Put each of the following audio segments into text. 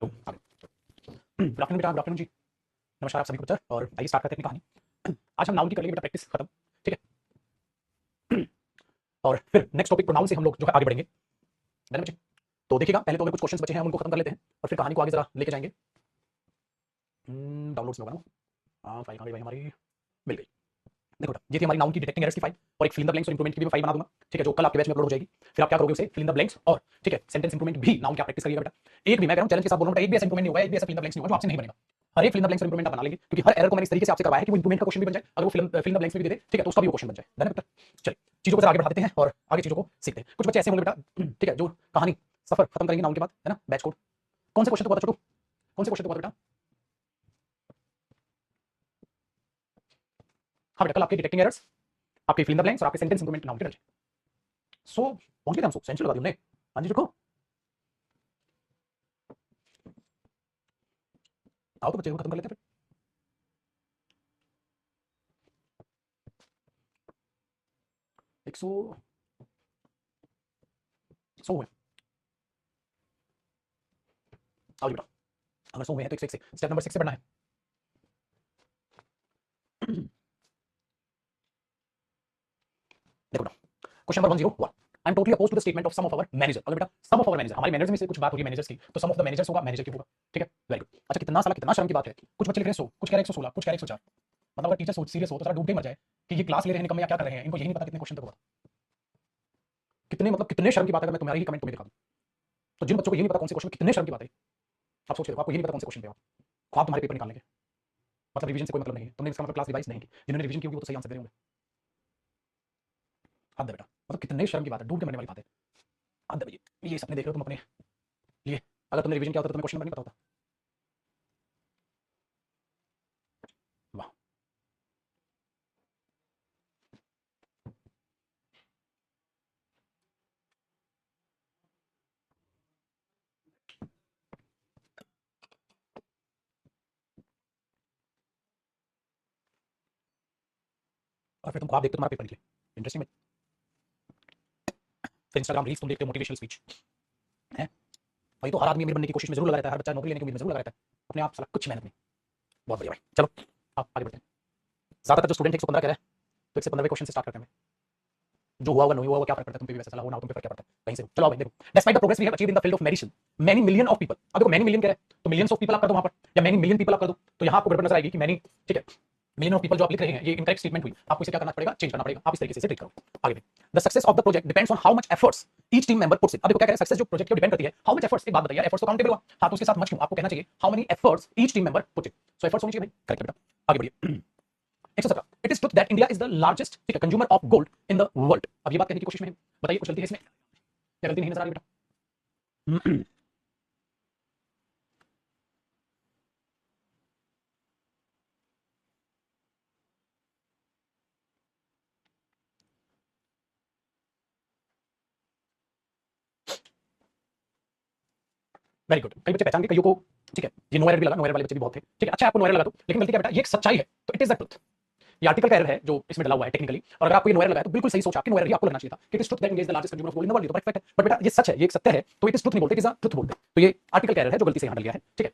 तो good afternoon बेटा, good afternoon जी। नमस्कार आप सभी को बच्चा, और आइए स्टार्ट करते हैं अपनी कहानी। आज हम नाउन की कर लेंगे बेटा प्रैक्टिस खत्म, ठीक है। और फिर नेक्स्ट टॉपिक प्रोनाउन से हम लोग जो है आगे बढ़ेंगे। डन बच्चे? तो देखिएगा, पहले तो हमें कुछ क्वेश्चंस बचे हैं, हम उनको खत्म कर लेते हैं और फिर कहानी को आगे जरा लेके जाएंगे। डाउनलोड्स में होगा ना, फाइल कहाँ गई भाई हमारी, मिल गई। देखो बेटा, ये थी हमारी नाउन की डिटेक्टिंग एरर्स की फाइल, और एक फिल इन द ब्लैंक्स और इंप्रूवमेंट की भी मैं फाइल बना दूंगा, ठीक है, जो कल आपके बैच में अपलोड हो जाएगी। फिर आप क्या करोगे, उसे फिल इन द ब्लैंक्स और ठीक है सेंटेंस इंप्रूवमेंट भी नाउन क्या प्रैक्टिस करिएगा बेटा। एक भी मैं कह रहा हूं चैलेंज के साथ बोल रहा हूं, एक भी ऐसा इंप्रूवमेंट नहीं होगा, एक भी ऐसा फिल इन द ब्लैंक्स नहीं होगा जो आपसे नहीं बनेगा। हर एक फिल इन द ब्लैंक्स और इंप्रूवमेंट आप बना लेंगे, क्योंकि हर एरर को मैंने इस तरीके से आपसे करवाया है कि वो इंप्रूवमेंट का क्वेश्चन भी बन जाए, अगर वो फिल इन द ब्लैंक्स में भी दे दे, ठीक है, तो उसका भी वो क्वेश्चन बन जाए। डन है बेटा? चलिए चीजों को जरा आगे बढ़ा देते हैं और आगे चीजों को सीखते हैं। कुछ बच्चे ऐसे होंगे बेटा, ठीक है, जो कहानी सफर खत्म करेंगे नाउन के बाद, है ना, बैच कोड। कौन से क्वेश्चन को पता छोटू, कौन से क्वेश्चन को पता बेटा? हाँ बेटा, कल आपके डिटेक्टिंग एरर्स, आपके फिल इन द ब्लैंक्स और आपके सेंटेंस इंप्रूवमेंट नाउन के डन। सो पहुंच गए थे हम, सो सेंचुरी लगा दी हमने। हाँ जी, रुको, आओ तो बच्चे को खत्म कर लेते हैं फिर। 100 100 हुए, आओ जी बेटा। अगर 100 हुए हैं तो 101 से स्टेप नंबर 6 से बढ़ना है। देखो बेटा, question number 101, I am totally oppose to the statement of some of our manager. और बेटा सम ऑफ आवर मैनेजर, हमारे मैनेजर में से कुछ बात हो रही है मैनेजर्स की, तो सम ऑफ द मैनेजर्स होगा, मैनेजर की होगा, ठीक है, वेरी गुड। अच्छा, कितना साला कितना शर्म की बात है, कुछ बच्चे लिख रहे हैं 100, कुछ कह रहे हैं 116, कुछ कह रहे हैं 104। मतलब अगर टीचर सोच सीरियस हो तो सारा डूब के मर जाए कि ये क्लास ले रहे हैं निकम्मे या क्या कर रहे हैं, इनको यही नहीं पता कितने क्वेश्चन तक होगा। कितने मतलब कितने शर्म की बात है, अगर मैं तुम्हारी ही कमेंट तुम्हें दिखा दूं। तो जिन बच्चों को ये नहीं पता कौन से क्वेश्चन, कितने शर्म की बात है। आप सोच के देखो, आपको ये नहीं पता कौन से क्वेश्चन पे ख्वाब तुम्हारे पेपर निकालने के, मतलब रिवीजन से कोई मतलब नहीं है, तुमने इसका मतलब क्लास रिवाइज नहीं की, जिन्होंने रिवीजन की होगी वो तो सही आंसर दे रहे होंगे। हद है बेटा, मतलब कितने शर्म की बात है, डूब के मरने वाली बात है। हद है भैया, ये सपने देख रहे हो तुम अपने लिए, अगर तुमने रिवीजन किया होता तो तुम्हें क्वेश्चन नंबर नहीं पता होता। वाह, और फिर तुम ख्वाब देखते हो तुम्हारा पेपर निकले, इंटरेस्टिंग। फिर इंस्टाग्राम रील्स तुम देखते हो, मोटिवेशनल स्पीच है भाई, तो हर आदमी अमीर बनने की कोशिश में जरूर लगा रहता है, हर बच्चा नौकरी लेने की उम्मीद में जरूर लगा रहता है, अपने आप साला कुछ मेहनत नहीं। बहुत बढ़िया भाई, चलो आप आगे बढ़ते हैं। ज्यादातर जो स्टूडेंट 115 कह रहा है, तो 115वें क्वेश्चन से स्टार्ट करते हैं। जो हुआ होगा नहीं हुआ होगा क्या फर्क पड़ता है, तुम पे भी वैसा चला हो ना, तुम पे फर्क क्या पड़ता है कहीं से। चलो भाई देखो, despite the progress we have achieved in the field of medicine, many million of people. अब देखो मैनी मिलियन कह रहा है तो मिलियंस ऑफ पीपल आप कर दो वहां पर, या मैनी मिलियन पीपल आप कर दो, तो यहाँ आपको गड़बड़ नजर आएगी कि मैनी, ठीक है, मिलियन ऑफ पीपल जो आप लिख रहे हैं ये इनकरेक्ट स्टेटमेंट हुई, आपको इसे क्या करना पड़ेगा, चेंज करना पड़ेगा, आप इस तरीके से ट्रीट करो। आगे देख, the success of the project depends on how much efforts each team member puts in. अब देखो क्या कह रहे हैं, सक्सेस जो प्रोजेक्ट को डिपेंड करती है हाउ मच एफर्ट्स, एक बात बताइए, एफर्ट्स तो काउंटेबल हुआ, हाँ तो उसके साथ मच क्यों, आपको कहना चाहिए how many efforts each team member put in. So efforts होनी चाहिए भाई, करेक्ट बेटा, आगे बढ़िए। 117, it is truth that India is the largest consumer of gold in the world. अब ये बात कहने की कोशिश में है, बताइए कुछ गलती है इसमें, क्या गलती नहीं नजर आ रही बेटा? वेरी गुड, कई बच्चे पहचान के कईयों को, ठीक है, ये नो एरर भी लगा, नो एरर वाले बच्चे भी बहुत थे, ठीक है, अच्छा आपको नो एरर लगा, तो लेकिन गलती क्या बेटा, ये एक सच्चाई है, तो इट इज द ट्रुथ। ये आर्टिकल का एरर है जो इसमें डला हुआ है टेक्निकली, और अगर आपको ये नो एरर लगा है तो बिल्कुल सही सोचा, आपकी नो एरर ही आपको लगना चाहिए था कि it is truth that India is the largest consumer of gold in the world, तो परफेक्ट है। बट बेटा ये सच है, ये एक सत्य है, तो इट इज ट्रुथ नहीं बोलते, इट इज अ ट्रुथ बोलते, तो ये आर्टिकल का एरर है जो गलती से यहाँ डल गया है, ठीक है।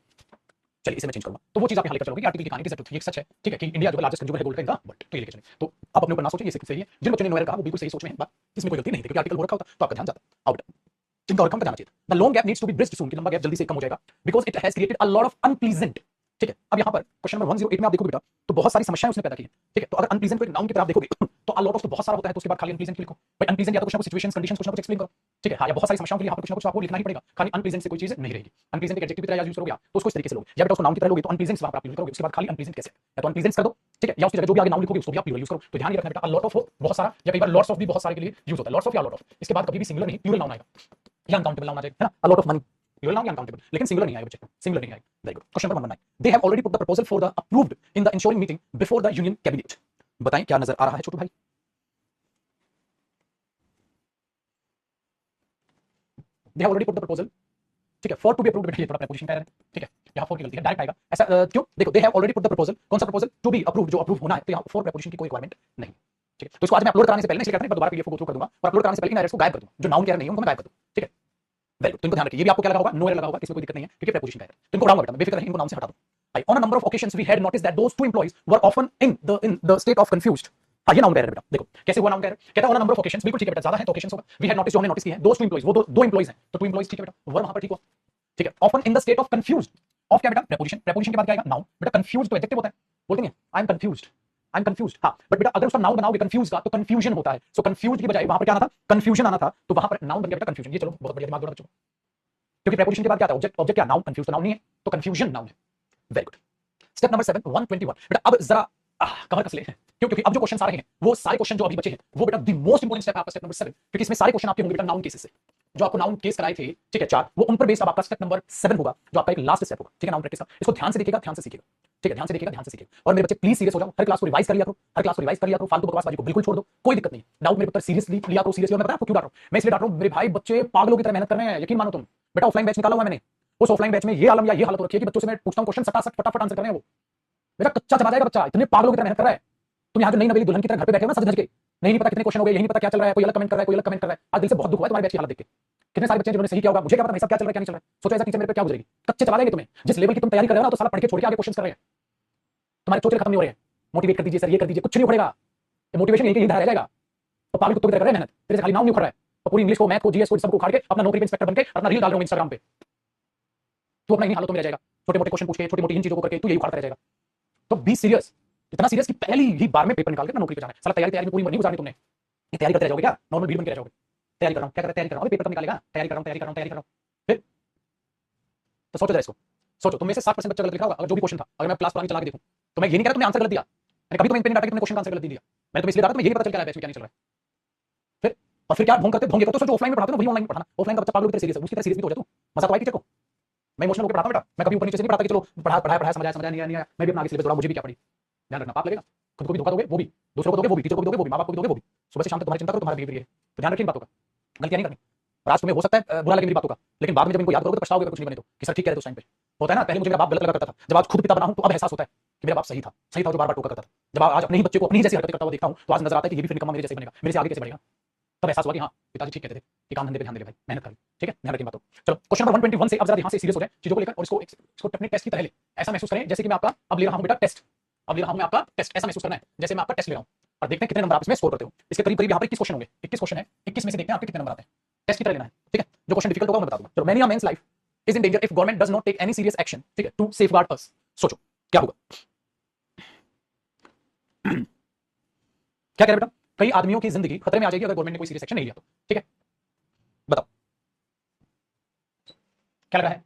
चलिए इसे मैं चेंज करूंगा, तो वो चीज आप यहाँ लेकर चलोगे कि आर्टिकल की कहानी की ट्रुथ, ये सच है, ठीक है, कि इंडिया जो लार्जेस्ट कंज्यूमर है गोल्ड का इन द वर्ल्ड, तो ये लेकर चलें। तो आप अपने ऊपर ना सोचें, ये सही है, जिन बच्चों ने नो एरर कहा वो बिल्कुल सही सोच में है, बात इसमें कोई गलती नहीं थी, क्योंकि आर्टिकल हो रखा होता तो आपका ध्यान जाता। आओ बेटा, जिनका और कम का जाना चाहिए, the long gap needs to be bridged soon, कि लंबा गैप जल्दी से कम हो जाएगा, because it has created a lot of unpleasant, ठीक है। अब यहाँ पर क्वेश्चन नंबर 108 में आप देखोगे बेटा, तो बहुत सारी समस्याएं उसने पैदा की हैं, ठीक है, तो अगर अनप्लीजेंट को एक नाउन की तरह आप देखोगे तो अ लॉट ऑफ तो बहुत सारा होता है, तो उसके बाद खाली अनप्लीजेंट लिखो भाई, अनप्लीजेंट या तो कुछ ना कुछ सिचुएशंस कंडीशंस कुछ ना कुछ एक्सप्लेन करो, ठीक है, हाँ, या बहुत सारी समस्याओं के लिए यहाँ पर कुछ ना कुछ आपको लिखना ही पड़ेगा, खाली अनप्लीजेंट से कोई चीज नहीं रहेगी। अनप्लीजेंट एक एडजेक्टिव की तरह यूज करोगे तो उसको इस तरीके से लोगे, या बेटा उसको नाउन की तरह लोगे तो अनप्लीजेंट वहां पर आप यूज करोगे, उसके बाद खाली अनप्लीजेंट कैसे, या तो अनप्लीजेंट कर दो, ठीक है, या उसकी जगह जो भी आगे नाउन लिखोगे उसको भी आप प्लूरल यूज करो। तो ध्यान ये रखना बेटा, अ लॉट ऑफ हो बहुत सारा, या कई बार लॉट्स ऑफ भी बहुत सारे के लिए यूज होता है, लॉट्स ऑफ या लॉट ऑफ, इसके बाद कभी भी सिंगुलर नहीं प्लूरल नाउन आएगा, या अनकाउंटेबल नाउन आ जाएगा, है ना, a lot of money plural noun या अनकाउंटेबल, लेकिन सिंगुलर नहीं आएगा बच्चे, सिंगुलर नहीं आएगा। Very good, question number 119, they have already put the proposal for the approved in the insuring meeting before the union cabinet. बताएं क्या नजर आ रहा है छोटू भाई? They have already put the proposal, ठीक है, फॉर टू बी अप्रूव्ड, बेटा ये थोड़ा प्रीपोजिशन का एरर है, ठीक है, यहाँ फॉर की गलती है, डायरेक्ट आएगा ऐसा, क्यों, देखो दे have already put the proposal, कौन सा प्रपोजल, टू बी अप्रूव्ड, जो अप्रूव होना है, तो यहाँ फॉर प्रीपोजिशन की कोई रिक्वायरमेंट नहीं, ठीक है। तो इसको आज मैं अपलोड कराने से पहले इसलिए करता हूं, दोबारा पीडीएफ को गो थ्रू कर दूंगा और अपलोड कराने से पहले इन एरर्स को गायब कर दूंगा, जो नाउन के एरर नहीं है उनको मैं गायब कर दूं, ठीक है। वेरी गुड, तो इनको ध्यान रखिए, ये भी आपको क्या लगा होगा, नो एरर लगा होगा, इसमें कोई दिक्कत नहीं है क्योंकि प्रीपोजिशन का है। तो इनको उड़ाऊंगा बेटा, मैं बेफिक्र रहिए, इनको नाम से हटा दूं। On a number of occasions we had noticed that those two employees were often in the state of confused। हाँ, ये नाउन का एरर बेटा, देखो कैसे हुआ नाउन का एरर, कहता है on a number of occasions, बिल्कुल ठीक है बेटा, ज्यादा है तो occasions होगा, we had noticed जो हमने नोटिस किया है, those two employees, वो दो एम्प्लॉइज हैं, तो two employees ठीक है बेटा, वर्ब वहां पर ठीक हुआ, ठीक है। often in the state of confused, of क्या बेटा, preposition, preposition के बाद क्या आएगा, नाउन, बेटा confused तो एडजेक्टिव होता है, बोलते नहीं I am confused, I am confused, हाँ, बट बेटा अगर उसका नाउन बनाओगे कंफ्यूज का तो कंफ्यूजन होता है, सो कंफ्यूज की बजाय वहां पर क्या आना था, कंफ्यूजन आना था, तो वहां पर नाउन बन गया बेटा कंफ्यूजन। ये चलो बहुत बढ़िया, दिमाग जोड़ा बच्चों, क्योंकि preposition के बाद क्या आता है, ऑब्जेक्ट, ऑब्जेक्ट क्या, नाउन, कंफ्यूज तो नाउन नहीं है, तो कंफ्यूजन नाउन है। Very good. स्टेप नंबर 7 121 बेटा, अब जरा कवर कस ले, क्यों, क्योंकि अब जो क्वेश्चन आ रहे हैं वो सारे क्वेश्चन जो अभी बचे हैं वो बेटा द मोस्ट इंपोर्टेंट स्टेप है आपका, स्टेप नंबर 7, क्योंकि इसमें सारे क्वेश्चन आपके होंगे बेटा नाउन केसेस से, जो आपको नाउन केस कराए थे, ठीक है 4, वो उन पर बेस्ड अब आपका स्टेप नंबर 7 होगा, जो आपका एक लास्ट स्टेप होगा, ठीक है, नाउन प्रैक्टिस का। इसको ध्यान से देखिएगा, ध्यान से सीखिएगा, ठीक है, ध्यान से देखिएगा, ध्यान से सीखिएगा। और मेरे बच्चे प्लीज सीरियस हो जाओ, हर क्लास को रिवाइज कर लिया करो, हर क्लास को रिवाइज कर लिया करो, फालतू बकवासबाजी को बिल्कुल छोड़ दो, कोई दिक्कत नहीं, डाउट मेरे पुत्र सीरियसली लिया करो, सीरियसली। मैं पता है आपको क्यों डांट रहा हूं, मैं इसलिए डांट रहा हूं, मेरे भाई बच्चे पागलों की तरह मेहनत कर रहे हैं, यकीन मानो तुम, बेटा ऑफलाइन बैच निकाला हुआ मैंने, उस ऑफलाइन बैच में ये आलम या ये हालत हो रखी है कि बच्चों से मैं पूछता हूं क्वेश्चन सटासट फटाफट आंसर कर रहे हैं वो, बेटा कच्चा चबा जाएगा बच्चा, इतने पागलों की तरह मेहनत कर रहा है। तुम यहाँ जो नई नवेली दुल्हन की तरह घर पे बैठे हो ना सज धज के, नहीं पता कितने क्वेश्चन हो गए, यही नहीं पता क्या चल रहा है, कोई अलग कमेंट कर रहा है, कोई अलग कमेंट कर रहा है, आज दिल से बहुत दुख हुआ है तुम्हारे बैच की हालत देख के, कितने सारे बच्चे जिन्होंने सही किया होगा, मुझे क्या पता भाई साहब क्या चल रहा है क्या नहीं चल रहा है, सोचो ऐसा टीचर मेरे पे क्या गुजरेगी, कच्चे चबा देंगे तुम्हें, जिस लेवल की तुम तैयारी कर रहे हो ना, तो साला पढ़ के छोड़ के आगे क्वेश्चन कर रहे हैं, तुम्हारे चोचले खत्म नहीं हो रहे हैं, मोटिवेट कर दीजिए सर, ये कर दीजिए, कुछ नहीं पड़ेगा, मोटिवेशन यही रह जाएगा, तो पागल कुत्तों की तरह कर रहे हैं मेहनत, तेरे से खाली नाम नहीं उखड़ रहा है, और पूरी इंग्लिश को, मैथ को, जीएस को, सबको उखाड़ के अपना नौकरी के इंस्पेक्टर बनके अपना रील डाल रहे हो इंस्टाग्राम पे, तू अपना इन्हीं हालतों में रह जाएगा, छोटे मोटे क्वेश्चन पूछ के, छोटी मोटी इन चीजों को करके तू यही उखाड़ता रह जाएगा। तो बी सीरियस, इतना सीरियस कि पहली ही बार में पेपर निकाल के अपना नौकरी पे जाना है, साला तैयारी में पूरी नहीं गुजारनी तुमने, ये तैयारी करते रह जाओगे क्या, नॉर्मल भीड़ बन के रह जाओगे, तैयारी कर रहा हूं, क्या कर रहा है, तैयारी कर रहा हूं, पेपर कब निकालेगा, तैयारी कर रहा हूं, तैयारी कर रहा हूं, तैयारी कर रहा हूं, फिर तो सोचो जरा इसको, सोचो तुम में से 60% बच्चा गलत लिखा होगा, अगर जो भी क्वेश्चन था, अगर मैं क्लास प्लान चला के देखूं, तो मैं ये नहीं कह रहा तुमने आंसर गलत दिया, मैंने कभी तुम्हें इन पे नहीं डाटा कि तुमने क्वेश्चन का आंसर गलत दिया, मैंने तुम्हें इसलिए डाटा तुम्हें ये नहीं पता चल क्या है बैच में क्या नहीं चल रहा है, फिर और फिर क्या ढोंग करते ढोंगे, तो सोचो ऑफलाइन में पढ़ाते हो वही ऑनलाइन में पढ़ाना, ऑफलाइन का बच्चा पागलों की तरह सीरियस है, उसकी तरह सीरियस भी तो हो जा तू, मजा तो आई टीचर को, मैं इमोशनल होकर पढ़ाता हूं बेटा, मैं कभी ऊपर नीचे से नहीं पढ़ाता कि चलो पढ़ाया समझ नहीं आया, मैं भी अपना आगे सिलेबस जोड़ा, मुझे भी क्या पड़ी, ध्यान रखना, पाप लगेगा, खुद को भी धोखा दोगे वो भी, दूसरों को दोगे वो भी, टीचर को भी दोगे वो भी, माँ बाप को भी दोगे वो भी, सुबह से शाम तक तुम्हारी चिंता करो, तुम्हारा बिहेवियर है, तो ध्यान रखिए इन बातों का, गलतियां नहीं करनी, और आज तुम्हें हो सकता है बुरा लगे मेरी बातों का, लेकिन बाद में जब इनको याद करोगे तो पछताओगे कुछ नहीं बने तो, कि सर ठीक कह रहे थे उस टाइम पे, होता है ना, पहले मुझे मेरा बाप गलत लगा करता था, जब आज खुद पिता बना हूं तो अब एहसास होता है कि मेरा बाप सही था जो बार बार टोका करता था, जब आज अपने ही बच्चे को अपनी जैसी हरकत करता हुआ देखता हूं तो आज नजर आता है कि ये भी फिर निकम्मा मेरे जैसे बनेगा, मेरे से आगे कैसे बढ़ेगा, तब एहसास हुआ कि हाँ पिताजी ठीक कहते थे कि काम धंधे पे ध्यान दे भाई, मेहनत कर, ठीक है, ध्यान रखिए बातों। चलो क्वेश्चन नंबर 121 से अब जरा ध्यान से सीरियस हो जाए चीजों को लेकर, और इसको अपने टेस्ट की तरह ले, ऐसा महसूस करें जैसे कि मैं आपका अब ले रहा हूं बेटा टेस्ट, अब ले रहा हूं मैं आपका टेस्ट, ऐसा महसूस करना है जैसे मैं आपका टेस्ट ले रहा हूं, और देखते हैं कितने नंबर आप इसमें स्कोर करते हो। इसके करीब करीब यहाँ पर 21 क्वेश्चन होंगे, 21 क्वेश्चन है, 21 में से देखते हैं आपके कितने नंबर आते हैं, टेस्ट की तरह लेना है, ठीक है, जो क्वेश्चन डिफिकल्ट होगा मैं बता दूंगा। चलो, many a men's life is in danger if government does not take any serious action, ठीक है, टू सेफगार्ड अस, सोचो क्या होगा, क्या कह रहे बेटा, कई आदमियों की जिंदगी खतरे में आ जाएगी अगर गवर्नमेंट ने कोई सीरियस एक्शन नहीं लिया तो, ठीक है, बताओ क्या लगा है,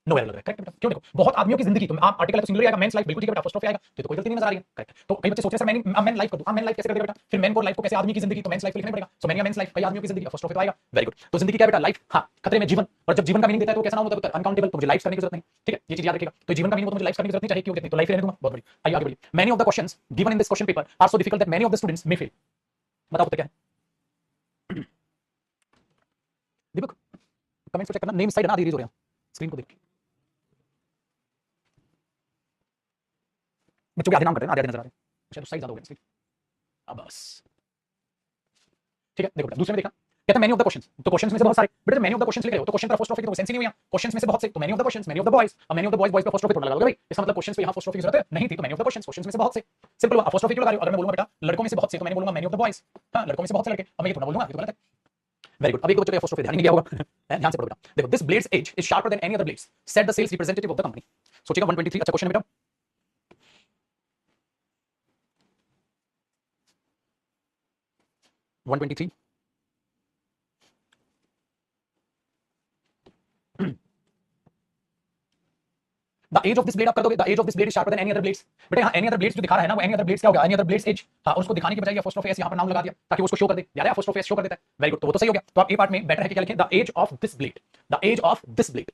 नो एरर लग रहा है, करेक्ट बेटा, क्यों, देखो बहुत आदमियों की जिंदगी, तो आप आर्टिकल है तो सिंगुलर आएगा, मेंस लाइफ बिल्कुल ठीक है बेटा, अपोस्ट्रोफी आएगा, तो कोई गलती नहीं नजर आ रही है, करेक्ट। तो कई बच्चे सोच रहे सर मैंने मेन लाइफ कर दूं, मेन लाइफ कैसे कर देगा बेटा, फिर मेन को लाइफ को कैसे, आदमी की जिंदगी तो मेंस लाइफ लिखना पड़ेगा, सो मैंने मेंस लाइफ कई आदमियों की जिंदगी, अपोस्ट्रोफी तो आएगा, वेरी गुड। तो जिंदगी क्या बेटा, लाइफ, हाँ खतरे में जीवन, और जब जीवन का मीनिंग देता है तो कैसा नाम होता है, अनकाउंटेबल, तो मुझे लाइफ करने की जरूरत नहीं, ठीक है, ये चीज याद रखिएगा, तो जीवन का मीनिंग तो मुझे लाइफ करने की जरूरत नहीं, चाहिए क्यों कितनी, तो लाइफ रहने दूंगा, बहुत बढ़िया, आइए आगे बढ़िए। Many of the questions given in this question paper are so difficult that many of the students may fail, बताओ क्या है, दीपक कमेंट्स को चेक करना, नेम साइड ना रिलीज हो रहे हैं स्क्रीन को देख, बच्चों के आधे नाम कर रहे हैं, आधे नजर आ रहे हैं, शायद साइड ज्यादा हो गया, अब बस ठीक है। देखो दूसरे में देखा, कहता है मेनी ऑफ द क्वेश्चंस, तो क्वेश्चंस में से बहुत सारे बेटा, मेनी ऑफ द क्वेश्चंस लिख रहे हो तो क्वेश्चन पर अपोस्ट्रोफी तो सेंस ही नहीं हुआ, क्वेश्चंस में से बहुत से, तो many of the questions, many of the boys, अब मेनी ऑफ द बॉयज पे अपोस्ट्रोफी थोड़ा लगा भाई, इसका मतलब क्वेश्चंस पे यहां अपोस्ट्रोफी की जरूरत है नहीं थी, तो many of the questions, questions में से बहुत से, सिंपल हुआ, अपोस्ट्रोफी क्यों लगा रहे हो, अगर मैं बोलूंगा बेटा लड़कों में से बहुत से, तो मैंने बोलूंगा मेनी ऑफ द बॉयज, हां लड़कों में से बहुत से लड़के, अब मैं ये थोड़ा बोलूंगा, ये तो गलत है, वेरी गुड। अब एक बच्चे का अपोस्ट्रोफी ध्यान नहीं गया होगा, ध्यान से पढ़ो बेटा, देखो this blade's edge is sharper than any other blades, said the sales representative of the company, सोचिएगा 123, अच्छा क्वेश्चन है बेटा, the edge of this blade आप कर दोगे, the edge of this blade is sharper than any other blades, बेटा यहाँ any other blades जो दिखा रहा है ना, वो एनी अदर ब्लेड्स क्या हो गया, एनी अदर ब्लेड्स एज, हाँ उसको दिखाने की बजाय अपोस्ट्रोफी एस यहाँ पर नाम लगा दिया ताकि उसको शो कर दे, यार अपोस्ट्रोफी एस शो कर देता है, वेरी गुड, तो वो तो सही हो गया, तो आप ए पार्ट में बेटर है कि क्या लिखें, the edge of this blade, the edge of this blade,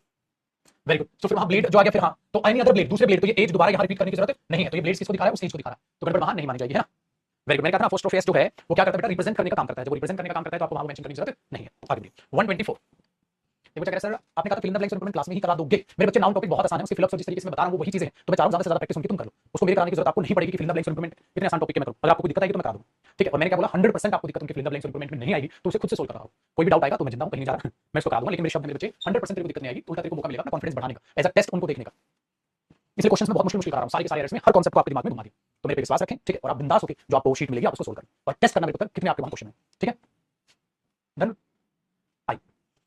very good. तो फिर वहां ब्लेड जो आ गया, फिर हाँ तो एनी अदर ब्लेड, दूसरे ब्लेड, तो ये एज दोबारा यहाँ रिपीट करने की जरूरत नहीं है, तो ये ब्लेड्स किसको दिखा रहा है, उस एज को दिखा रहा है, तो गड़बड़ वहां नहीं मानी जाएगी, है ना, वेरी गुड। मैंने कहा था अपोस्ट्रोफी एस जो है वो क्या करता है बेटा, रिप्रेजेंट करने का काम करता है, जब वो रिप्रेजेंट करने का काम करता है तो आपको वहां मेंशन करने की जरूरत नहीं है, आगे बढ़िए 124, देखो क्या कह रहा है सर, आपने कहा था fill in the blanks improvement class में ही करा दोगे, मेरे बच्चे नाउन टॉपिक बहुत आसान है, उसके फिल अप जिस तरीके से मैं बता रहा हूं वो वही चीजें हैं, तो मैं चाह रहा हूं ज्यादा से ज्यादा प्रैक्टिस उनकी तुम कर लो, उसको मेरे कराने की जरूरत आपको नहीं पड़ेगी कि fill in the blanks improvement इतने आसान टॉपिक के मैं करूं, अगर आपको कोई दिक्कत आएगी तो मैं करा दूंगा। ठीक है, और मैंने क्या बोला 100% आपको दिक्कत उनके fill in the blanks improvement में नहीं आएगी, तो उसे खुद से सोल्व कर रहा हो। कोई भी डाउट आएगा तो मैं जिंदा हूं, कहीं नहीं जा रहा, मैं इसको करा दूंगा, लेकिन मेरे शब्द मेरे बच्चे 100% तेरे को दिक्कत नहीं आएगी, उल्टा तेरे को मौका मिलेगा अपना कॉन्फिडेंस बढ़ाने का, एज अ टेस्ट उनको देखने का। इसलिए क्वेश्चंस में बहुत मुश्किल मुश्किल करा रहा हूं, सारे के सारे एरर्स में हर कांसेप्ट को आपके दिमाग में घुमा दिया। तो मेरे पे विश्वास रखें, ठीक है, और आप बिंदास होकर जो आपको शीट मिलेगी आप उसको सोल्व करें और टेस्ट करना मेरे को कितने आपके वहां क्वेश्चन है, ठीक है। Done. I